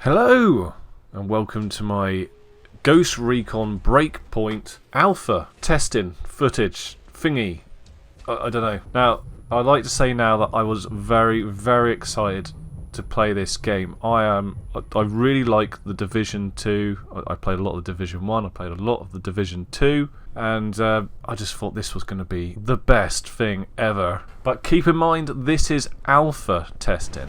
Hello, and welcome to my Ghost Recon breakpoint alpha testing footage thingy. I don't know. Now, I'd like to say now that I was very, very excited to play this game. I really like the Division 2. I played a lot of the Division 1, I played a lot of the Division 2, and I just thought this was going to be the best thing ever. But keep in mind, this is alpha testing.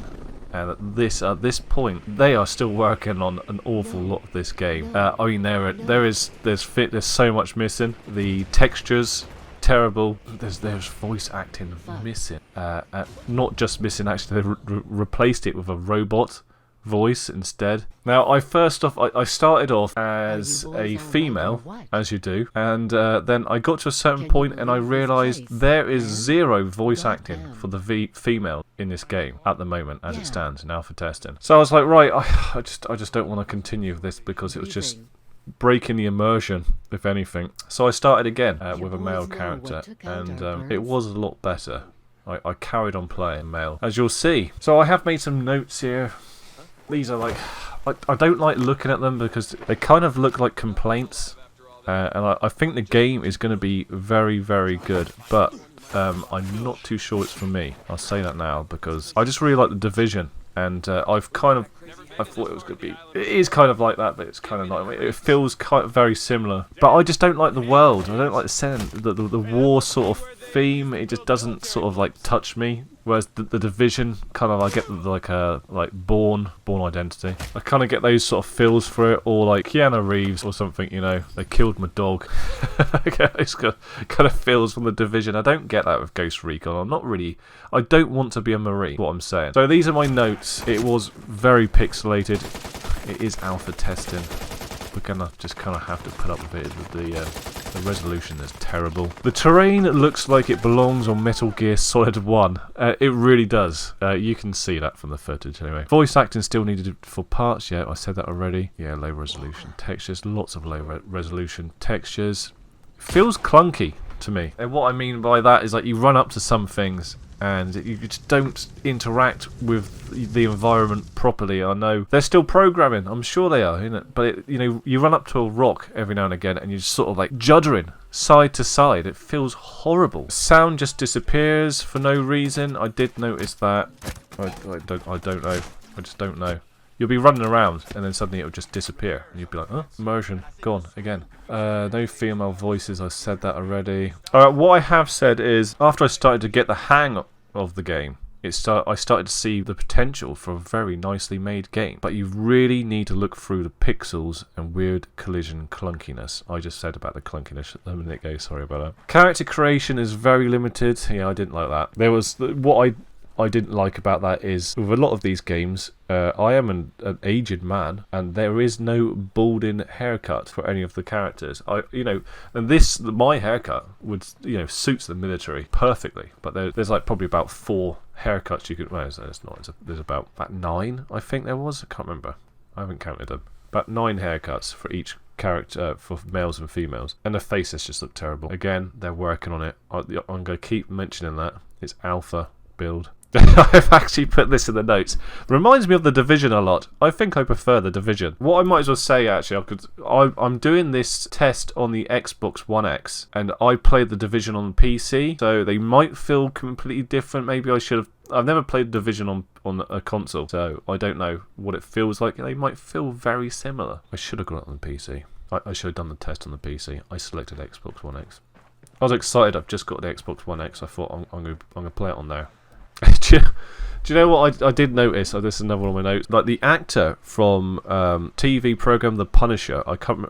And at this point, they are still working on an awful lot of this game. I mean, there's so much missing. The textures, terrible. There's voice acting missing. Not just missing, actually, they replaced it with a robot voice instead. Now, I started off as a female, as you do, and then I got to a certain point and I realised there is zero voice acting for the female in this game at the moment, as it stands in alpha testing. So I was like, right, I just don't want to continue this because it was just breaking the immersion, if anything. So I started again with a male character, and it was a lot better. I carried on playing male, as you'll see. So I have made some notes here. These are like, I don't like looking at them because they kind of look like complaints, and I think the game is going to be very, very good, but I'm not too sure it's for me. I'll say that now because I just really like the Division, and I thought it was going to be. It is kind of like that, but it's kind of not. It feels kind of very similar, but I just don't like the world. I don't like the war sort of theme. It just doesn't sort of like touch me. Whereas the Division, kind of, I get like Born Identity. I kind of get those sort of feels for it, or like Keanu Reeves or something. You know, they killed my dog. I get those kind of feels from the Division. I don't get that with Ghost Recon. I don't want to be a Marine. What I'm saying. So these are my notes. It was very pixelated. It is alpha testing. We're gonna just kind of have to put up with it. The resolution is terrible. The terrain looks like it belongs on Metal Gear Solid 1. It really does. You can see that from the footage anyway. Voice acting still needed for parts. Yeah, I said that already. Yeah, low resolution textures. Lots of low resolution textures. Feels clunky to me. And what I mean by that is like you run up to some things and you just don't interact with the environment properly. I know they're still programming, I'm sure they are, isn't it? But you run up to a rock every now and again and you're just sort of like juddering side to side. It feels horrible. Sound just disappears for no reason. I did notice that. I don't know. I just don't know. You'll be running around and then suddenly it'll just disappear and you'll be like, oh, immersion gone again. No female voices, I said that already. What I have said is, after I started to get the hang of the game, I started to see the potential for a very nicely made game. But you really need to look through the pixels and weird collision clunkiness. I just said about the clunkiness a minute ago, sorry about that. Character creation is very limited. Yeah, I didn't like that. There was what I didn't like about that is, with a lot of these games, I am an aged man, and there is no balding haircut for any of the characters. And my haircut would, suits the military perfectly. But there's like probably about 4 haircuts you could. Well, there's not. There's about 9, I think there was. I can't remember. I haven't counted them. About 9 haircuts for each character, for males and females, and the faces just look terrible. Again, they're working on it. I'm going to keep mentioning that it's alpha build. I've actually put this in the notes. Reminds me of the Division a lot. I think I prefer the Division. What I might as well say, actually, I'm doing this test on the Xbox One X, and I played the Division on PC, so they might feel completely different. Maybe I should have. I've never played Division on a console, so I don't know what it feels like. They might feel very similar. I should have got it on the PC. I should have done the test on the PC. I selected Xbox One X. I was excited. I've just got the Xbox One X. I thought I'm going to play it on there. Do you know what I did notice? This is another one of my notes. Like the actor from TV program The Punisher. I can't.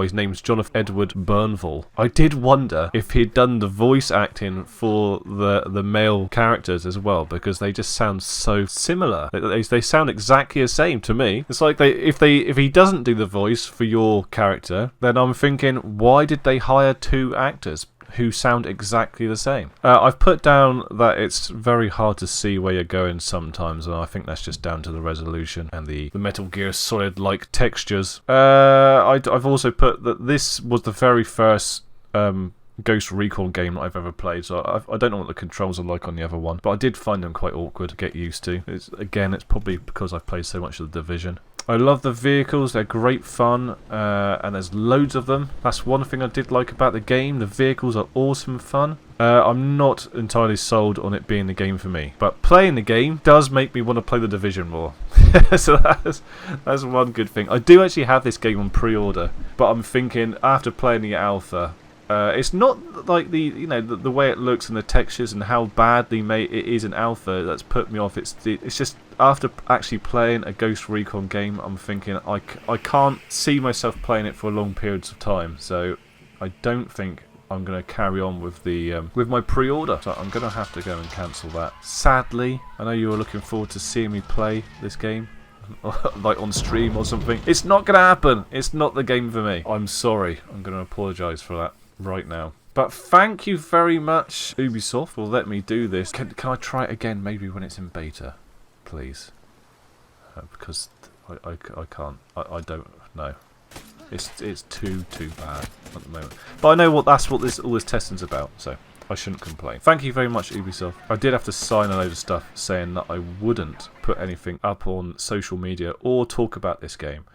His name's Jonathan Edward Burnvall. I did wonder if he'd done the voice acting for the male characters as well, because they just sound so similar. They sound exactly the same to me. It's like if he doesn't do the voice for your character, then I'm thinking, why did they hire 2 actors who sound exactly the same? I've put down that it's very hard to see where you're going sometimes, and I think that's just down to the resolution and the Metal Gear Solid-like textures. I've also put that this was the very first Ghost Recon game that I've ever played, so I don't know what the controls are like on the other one, but I did find them quite awkward to get used to. It's probably because I've played so much of the Division. I love the vehicles, they're great fun, and there's loads of them. That's one thing I did like about the game. The vehicles are awesome fun. I'm not entirely sold on it being the game for me, but playing the game does make me want to play The Division more. So that's one good thing. I do actually have this game on pre-order, but I'm thinking after playing the alpha, it's not like the way it looks and the textures and how badly made it is in alpha that's put me off. It's just after actually playing a Ghost Recon game, I'm thinking I can't see myself playing it for long periods of time. So I don't think I'm going to carry on with the with my pre-order. So I'm going to have to go and cancel that. Sadly, I know you were looking forward to seeing me play this game. Like on stream or something. It's not going to happen. It's not the game for me. I'm sorry. I'm going to apologise for that right now. But thank you very much. Ubisoft will let me do this. Can I try it again maybe when it's in beta? Please. Because I can't. I don't know. It's too bad at the moment. But I know all this testing's about, so I shouldn't complain. Thank you very much, Ubisoft. I did have to sign a load of stuff saying that I wouldn't put anything up on social media or talk about this game.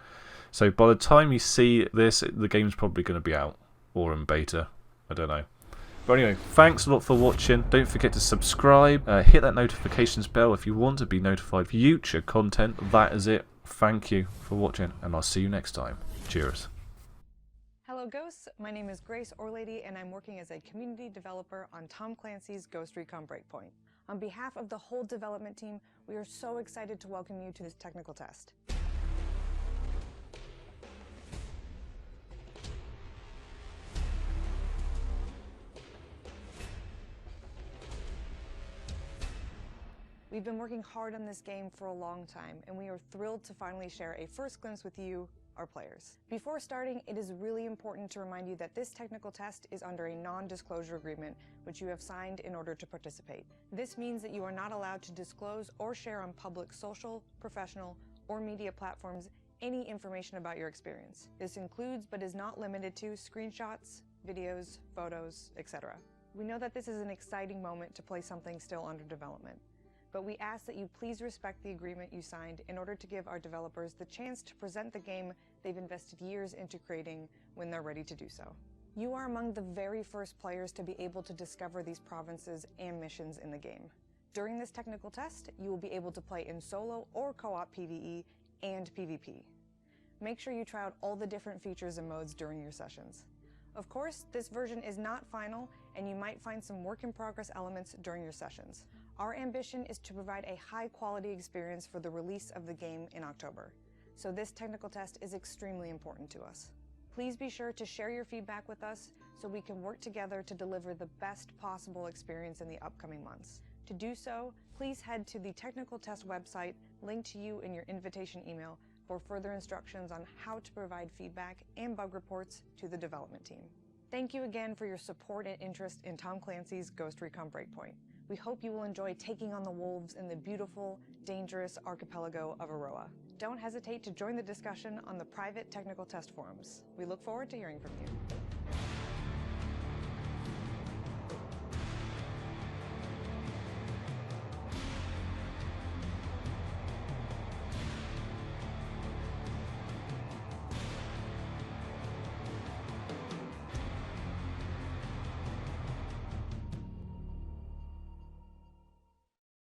So by the time you see this, the game's probably going to be out or in beta. I don't know. But anyway, thanks a lot for watching. Don't forget to subscribe. Hit that notifications bell if you want to be notified of future content. That is it. Thank you for watching, and I'll see you next time. Cheers. Hello Ghosts, my name is Grace Orlady and I'm working as a community developer on Tom Clancy's Ghost Recon Breakpoint. On behalf of the whole development team, we are so excited to welcome you to this technical test. We've been working hard on this game for a long time, and we are thrilled to finally share a first glimpse with you, our players. Before starting, it is really important to remind you that this technical test is under a non-disclosure agreement, which you have signed in order to participate. This means that you are not allowed to disclose or share on public social, professional, or media platforms any information about your experience. This includes, but is not limited to, screenshots, videos, photos, etc. We know that this is an exciting moment to play something still under development, but we ask that you please respect the agreement you signed in order to give our developers the chance to present the game they've invested years into creating when they're ready to do so. You are among the very first players to be able to discover these provinces and missions in the game. During this technical test, you will be able to play in solo or co-op PvE and PvP. Make sure you try out all the different features and modes during your sessions. Of course, this version is not final, and you might find some work-in-progress elements during your sessions. Our ambition is to provide a high-quality experience for the release of the game in October, so this technical test is extremely important to us. Please be sure to share your feedback with us so we can work together to deliver the best possible experience in the upcoming months. To do so, please head to the technical test website linked to you in your invitation email for further instructions on how to provide feedback and bug reports to the development team. Thank you again for your support and interest in Tom Clancy's Ghost Recon Breakpoint. We hope you will enjoy taking on the wolves in the beautiful, dangerous archipelago of Aroa. Don't hesitate to join the discussion on the private technical test forums. We look forward to hearing from you.